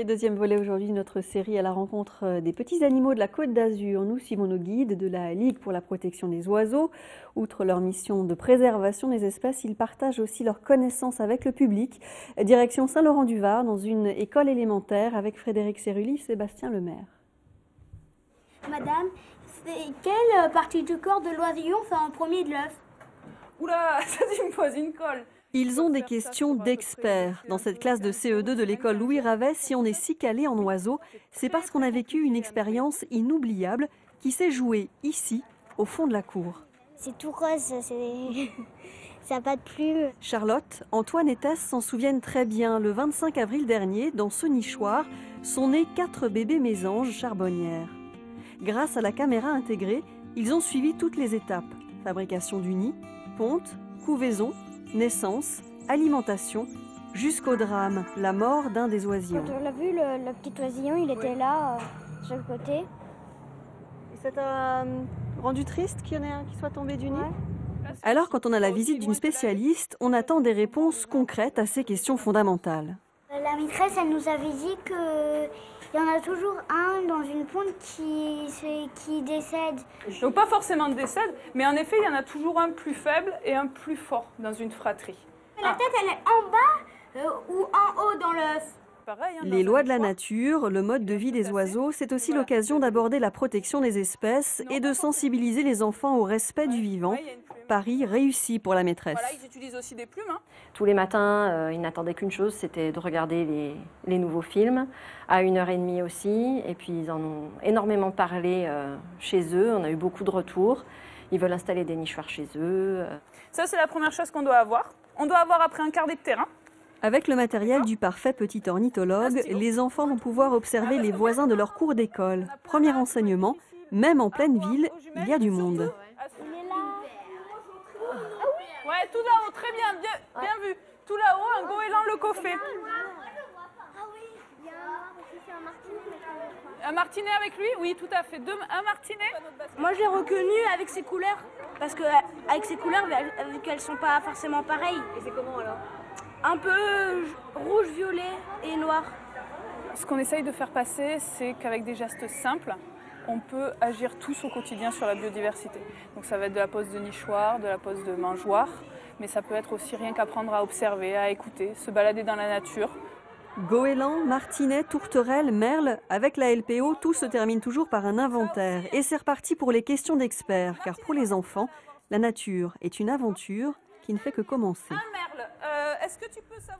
Et deuxième volet aujourd'hui de notre série à la rencontre des petits animaux de la Côte d'Azur. Nous suivons nos guides de la Ligue pour la protection des oiseaux. Outre leur mission de préservation des espèces, ils partagent aussi leurs connaissances avec le public. Direction Saint-Laurent-du-Var, dans une école élémentaire, avec Frédéric Cérulli et Sébastien Lemaire. Madame, c'est quelle partie du corps de l'oisillon fait en premier de l'œuf? Oula, ça tu me poses une colle. Ils ont des questions d'experts. Dans cette classe de CE2 de l'école Louis Ravet, si on est si calé en oiseaux, c'est parce qu'on a vécu une expérience inoubliable qui s'est jouée ici, au fond de la cour. C'est tout rose, ça n'a pas de plumes. Charlotte, Antoine et Tess s'en souviennent très bien. Le 25 avril dernier, dans ce nichoir, sont nés 4 bébés mésanges charbonnières. Grâce à la caméra intégrée, ils ont suivi toutes les étapes. Fabrication du nid, ponte, couvaison, naissance, alimentation, jusqu'au drame, la mort d'un des oisillons. Quand on l'a vu, le petit oisillon, il était là, sur le côté. Et ça t'a rendu triste qu'il y en ait un qui soit tombé du nid? Ouais. Alors, quand on a la visite d'une spécialiste, on attend des réponses concrètes à ces questions fondamentales. La maîtresse, elle nous avait dit qu'il y en a toujours un dans une ponte qui décède. Donc pas forcément de décède, mais en effet, il y en a toujours un plus faible et un plus fort dans une fratrie. La tête, elle est en bas ou en haut dans l'œuf? Pareil, hein, Les lois de la nature, le mode de vie des oiseaux, c'est aussi l'occasion d'aborder la protection des espèces et de sensibiliser les enfants au respect du vivant. Pari réussi pour la maîtresse. Voilà, ils utilisent aussi des plumes. Hein. Tous les matins, ils n'attendaient qu'une chose, c'était de regarder les nouveaux films, à 1h30 aussi. Et puis ils en ont énormément parlé chez eux, on a eu beaucoup de retours. Ils veulent installer des nichoirs chez eux. Ça, c'est la première chose qu'on doit avoir. On doit avoir après un carnet de terrain. Avec le matériel du parfait petit ornithologue, les enfants vont pouvoir observer les voisins de leur cour d'école. Premier enseignement, même en pleine ville, il y a du monde. Ouais, tout là-haut, très bien, bien vu. Tout là-haut, un goéland le coffet. Ah oui, il y a un martinet. Un martinet avec lui? Oui, tout à fait. Un martinet. Moi, je l'ai reconnu avec ses couleurs. Parce qu'avec ses couleurs, vu qu'elles ne sont pas forcément pareilles. Et c'est comment alors? Un peu rouge, violet et noir. Ce qu'on essaye de faire passer, c'est qu'avec des gestes simples, on peut agir tous au quotidien sur la biodiversité. Donc ça va être de la pose de nichoir, de la pose de mangeoire, mais ça peut être aussi rien qu'apprendre à observer, à écouter, se balader dans la nature. Goéland, martinet, tourterelle, merle, avec la LPO, tout se termine toujours par un inventaire. Et c'est reparti pour les questions d'experts, car pour les enfants, la nature est une aventure qui ne fait que commencer. Un merle, est-ce que tu peux savoir...